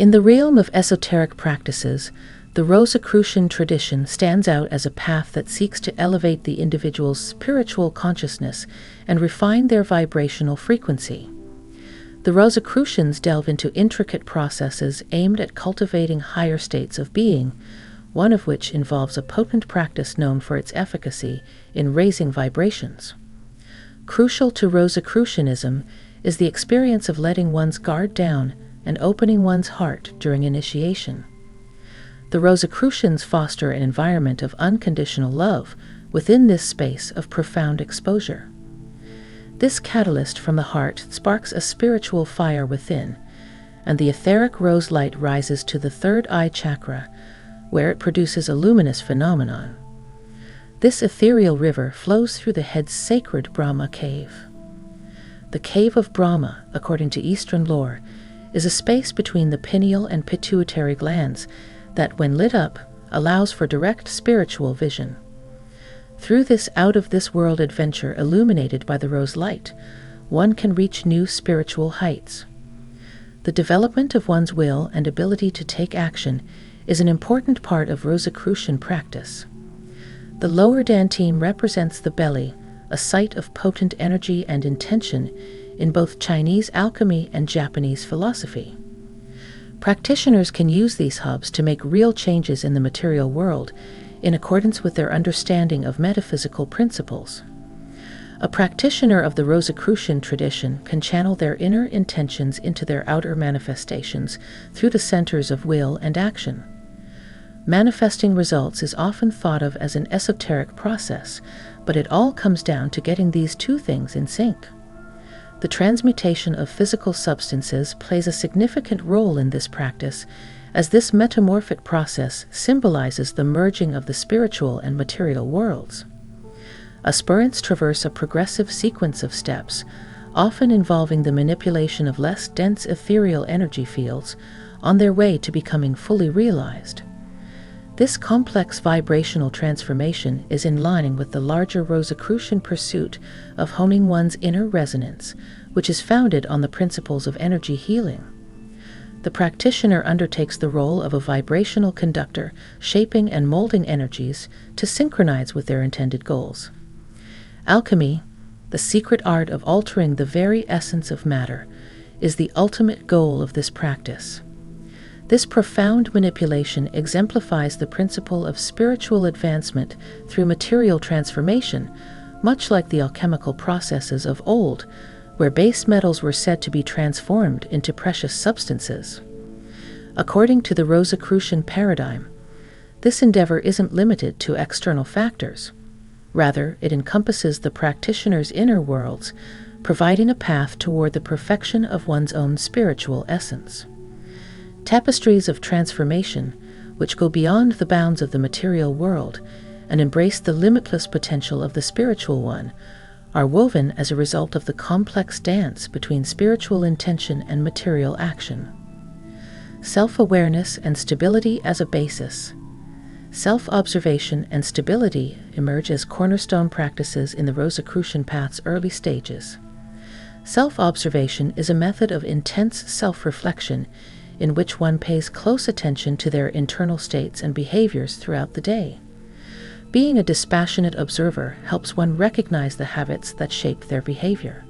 In the realm of esoteric practices, the Rosicrucian tradition stands out as a path that seeks to elevate the individual's spiritual consciousness and refine their vibrational frequency. The Rosicrucians delve into intricate processes aimed at cultivating higher states of being, one of which involves a potent practice known for its efficacy in raising vibrations. Crucial to Rosicrucianism is the experience of letting one's guard down and opening one's heart during initiation. The Rosicrucians foster an environment of unconditional love within this space of profound exposure. This catalyst from the heart sparks a spiritual fire within, and the etheric rose light rises to the third eye chakra, where it produces a luminous phenomenon. This ethereal river flows through the head's sacred Brahma cave. The cave of Brahma, according to Eastern lore, is a space between the pineal and pituitary glands that, when lit up, allows for direct spiritual vision. Through this out-of-this-world adventure illuminated by the rose light, one can reach new spiritual heights. The development of one's will and ability to take action is an important part of Rosicrucian practice. The lower dantian represents the belly, a site of potent energy and intention in both Chinese alchemy and Japanese philosophy. Practitioners can use these hubs to make real changes in the material world in accordance with their understanding of metaphysical principles. A practitioner of the Rosicrucian tradition can channel their inner intentions into their outer manifestations through the centers of will and action. Manifesting results is often thought of as an esoteric process, but it all comes down to getting these two things in sync. The transmutation of physical substances plays a significant role in this practice, as this metamorphic process symbolizes the merging of the spiritual and material worlds. Aspirants traverse a progressive sequence of steps, often involving the manipulation of less dense ethereal energy fields, on their way to becoming fully realized. This complex vibrational transformation is in line with the larger Rosicrucian pursuit of honing one's inner resonance, which is founded on the principles of energy healing. The practitioner undertakes the role of a vibrational conductor, shaping and molding energies to synchronize with their intended goals. Alchemy, the secret art of altering the very essence of matter, is the ultimate goal of this practice. This profound manipulation exemplifies the principle of spiritual advancement through material transformation, much like the alchemical processes of old, where base metals were said to be transformed into precious substances. According to the Rosicrucian paradigm, this endeavor isn't limited to external factors. Rather, it encompasses the practitioner's inner worlds, providing a path toward the perfection of one's own spiritual essence. Tapestries of transformation, which go beyond the bounds of the material world and embrace the limitless potential of the spiritual one, are woven as a result of the complex dance between spiritual intention and material action. Self-awareness and stability as a basis. Self-observation and stability emerge as cornerstone practices in the Rosicrucian path's early stages. Self-observation is a method of intense self-reflection in which one pays close attention to their internal states and behaviors throughout the day. Being a dispassionate observer helps one recognize the habits that shape their behavior.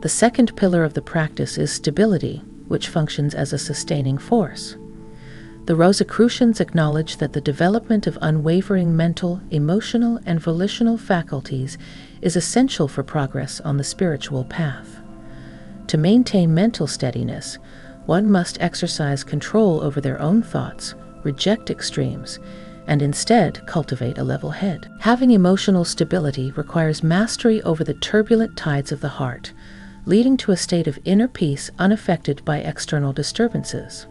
The second pillar of the practice is stability, which functions as a sustaining force. The Rosicrucians acknowledge that the development of unwavering mental, emotional, and volitional faculties is essential for progress on the spiritual path. To maintain mental steadiness, one must exercise control over their own thoughts, reject extremes, and instead cultivate a level head. Having emotional stability requires mastery over the turbulent tides of the heart, leading to a state of inner peace unaffected by external disturbances.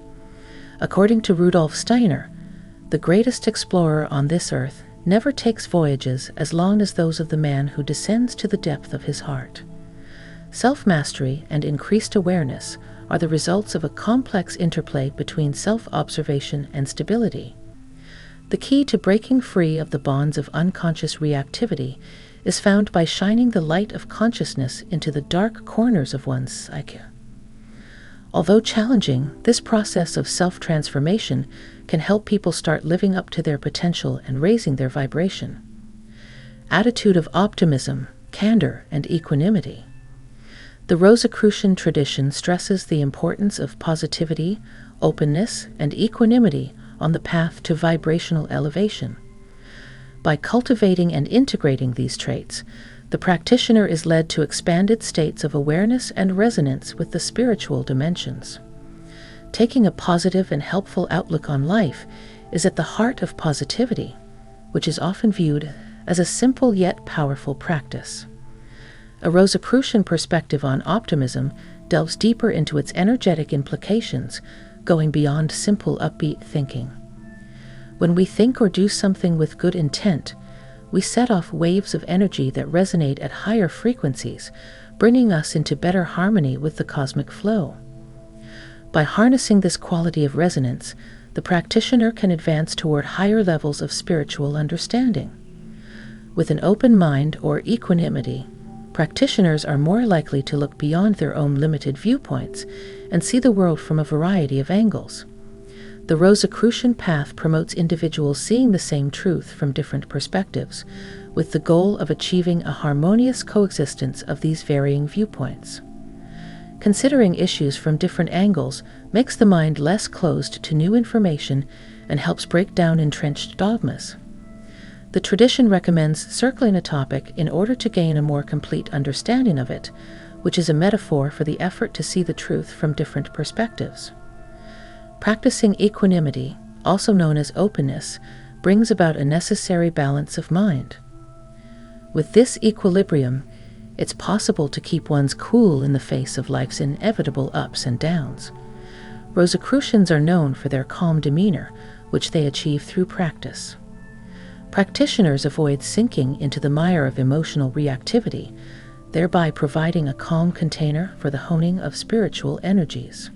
According to Rudolf Steiner, the greatest explorer on this earth never takes voyages as long as those of the man who descends to the depth of his heart. Self-mastery and increased awareness are the results of a complex interplay between self-observation and stability. The key to breaking free of the bonds of unconscious reactivity is found by shining the light of consciousness into the dark corners of one's psyche. Although challenging, this process of self-transformation can help people start living up to their potential and raising their vibration. Attitude of optimism, candor, and equanimity. The Rosicrucian tradition stresses the importance of positivity, openness, and equanimity on the path to vibrational elevation. By cultivating and integrating these traits, the practitioner is led to expanded states of awareness and resonance with the spiritual dimensions. Taking a positive and helpful outlook on life is at the heart of positivity, which is often viewed as a simple yet powerful practice. A Rosicrucian perspective on optimism delves deeper into its energetic implications, going beyond simple upbeat thinking. When we think or do something with good intent, we set off waves of energy that resonate at higher frequencies, bringing us into better harmony with the cosmic flow. By harnessing this quality of resonance, the practitioner can advance toward higher levels of spiritual understanding. With an open mind or equanimity, practitioners are more likely to look beyond their own limited viewpoints and see the world from a variety of angles. The Rosicrucian path promotes individuals seeing the same truth from different perspectives, with the goal of achieving a harmonious coexistence of these varying viewpoints. Considering issues from different angles makes the mind less closed to new information and helps break down entrenched dogmas. The tradition recommends circling a topic in order to gain a more complete understanding of it, which is a metaphor for the effort to see the truth from different perspectives. Practicing equanimity, also known as openness, brings about a necessary balance of mind. With this equilibrium, it's possible to keep one's cool in the face of life's inevitable ups and downs. Rosicrucians are known for their calm demeanor, which they achieve through practice. Practitioners avoid sinking into the mire of emotional reactivity, thereby providing a calm container for the honing of spiritual energies.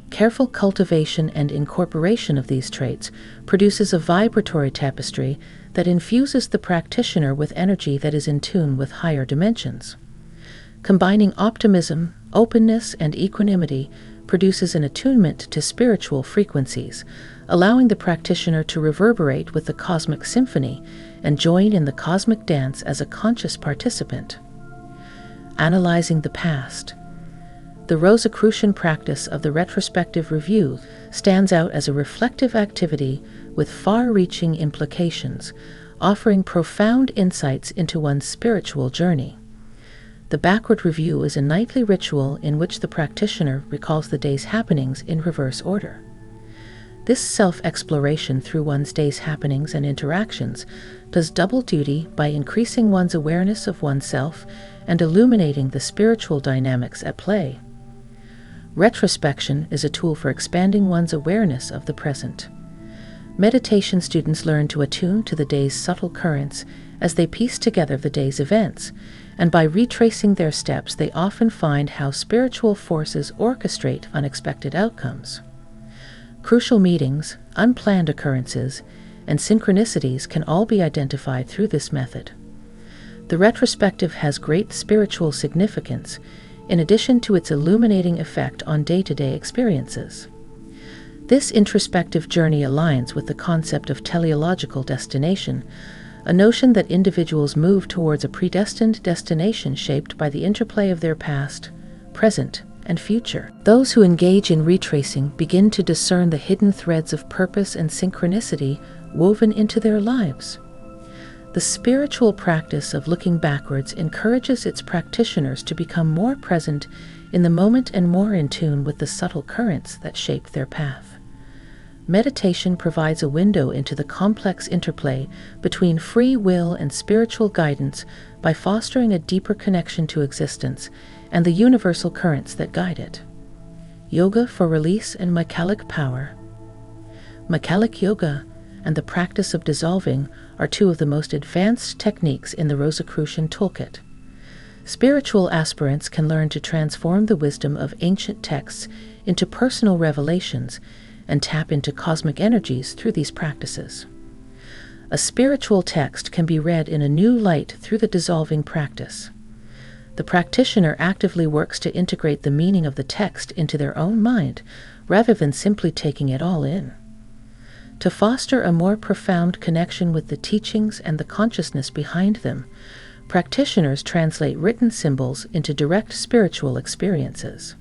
Careful cultivation and incorporation of these traits produces a vibratory tapestry that infuses the practitioner with energy that is in tune with higher dimensions. Combining optimism, openness, and equanimity produces an attunement to spiritual frequencies, allowing the practitioner to reverberate with the cosmic symphony and join in the cosmic dance as a conscious participant. Analyzing the past. The Rosicrucian practice of the retrospective review stands out as a reflective activity with far-reaching implications, offering profound insights into one's spiritual journey. The backward review is a nightly ritual in which the practitioner recalls the day's happenings in reverse order. This self-exploration through one's day's happenings and interactions does double duty by increasing one's awareness of oneself and illuminating the spiritual dynamics at play. Retrospection is a tool for expanding one's awareness of the present. Meditation students learn to attune to the day's subtle currents as they piece together the day's events, and by retracing their steps they often find how spiritual forces orchestrate unexpected outcomes. Crucial meetings, unplanned occurrences, and synchronicities can all be identified through this method. The retrospective has great spiritual significance, in addition to its illuminating effect on day-to-day experiences. This introspective journey aligns with the concept of teleological destination, a notion that individuals move towards a predestined destination shaped by the interplay of their past, present, and future. Those who engage in retracing begin to discern the hidden threads of purpose and synchronicity woven into their lives. The spiritual practice of looking backwards encourages its practitioners to become more present in the moment and more in tune with the subtle currents that shape their path. Meditation provides a window into the complex interplay between free will and spiritual guidance by fostering a deeper connection to existence and the universal currents that guide it. Yoga for release and Melic power. Melic Yoga and the practice of dissolving are two of the most advanced techniques in the Rosicrucian toolkit. Spiritual aspirants can learn to transform the wisdom of ancient texts into personal revelations and tap into cosmic energies through these practices. A spiritual text can be read in a new light through the dissolving practice. The practitioner actively works to integrate the meaning of the text into their own mind, rather than simply taking it all in. To foster a more profound connection with the teachings and the consciousness behind them, practitioners translate written symbols into direct spiritual experiences.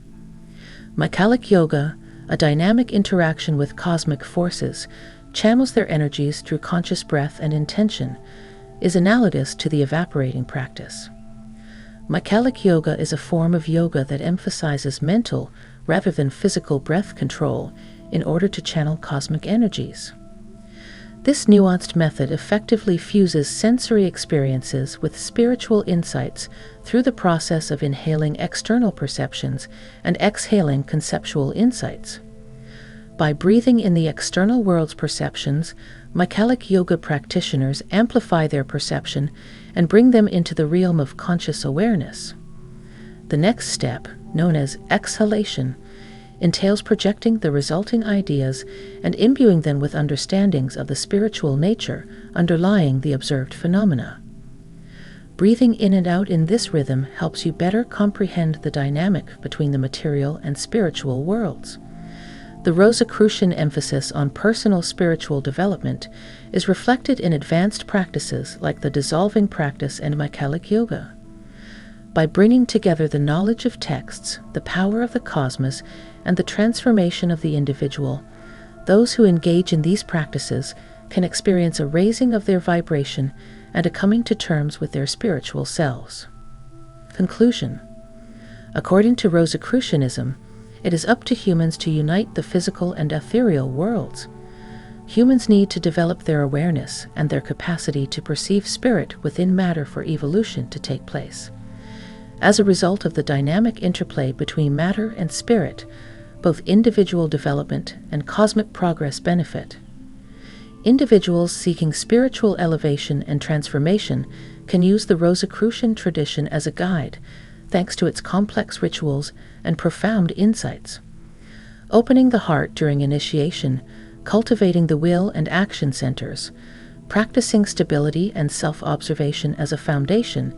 Melic Yoga, a dynamic interaction with cosmic forces, channels their energies through conscious breath and intention, is analogous to the evaporating practice. Melic Yoga is a form of yoga that emphasizes mental rather than physical breath control in order to channel cosmic energies. This nuanced method effectively fuses sensory experiences with spiritual insights through the process of inhaling external perceptions and exhaling conceptual insights. By breathing in the external world's perceptions, Melic Yoga practitioners amplify their perception and bring them into the realm of conscious awareness. The next step, known as exhalation, entails projecting the resulting ideas and imbuing them with understandings of the spiritual nature underlying the observed phenomena. Breathing in and out in this rhythm helps you better comprehend the dynamic between the material and spiritual worlds. The Rosicrucian emphasis on personal spiritual development is reflected in advanced practices like the dissolving practice and Melic Yoga. By bringing together the knowledge of texts, the power of the cosmos, and the transformation of the individual, those who engage in these practices can experience a raising of their vibration and a coming to terms with their spiritual selves. Conclusion. According to Rosicrucianism, it is up to humans to unite the physical and ethereal worlds. Humans need to develop their awareness and their capacity to perceive spirit within matter for evolution to take place. As a result of the dynamic interplay between matter and spirit, both individual development and cosmic progress benefit. Individuals seeking spiritual elevation and transformation can use the Rosicrucian tradition as a guide, thanks to its complex rituals and profound insights. Opening the heart during initiation, cultivating the will and action centers, practicing stability and self-observation as a foundation,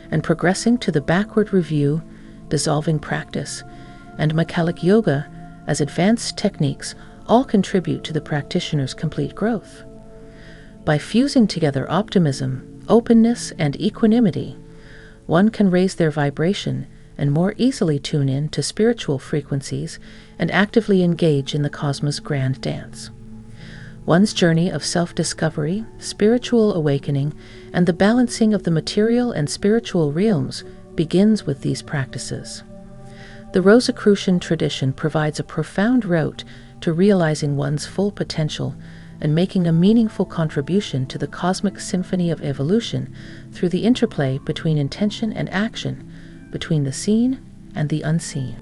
and progressing to the backward review, dissolving practice, and Melic Yoga as advanced techniques all contribute to the practitioner's complete growth. By fusing together optimism, openness, and equanimity, one can raise their vibration and more easily tune in to spiritual frequencies and actively engage in the cosmos' grand dance. One's journey of self-discovery, spiritual awakening, and the balancing of the material and spiritual realms begins with these practices. The Rosicrucian tradition provides a profound route to realizing one's full potential and making a meaningful contribution to the cosmic symphony of evolution through the interplay between intention and action, between the seen and the unseen.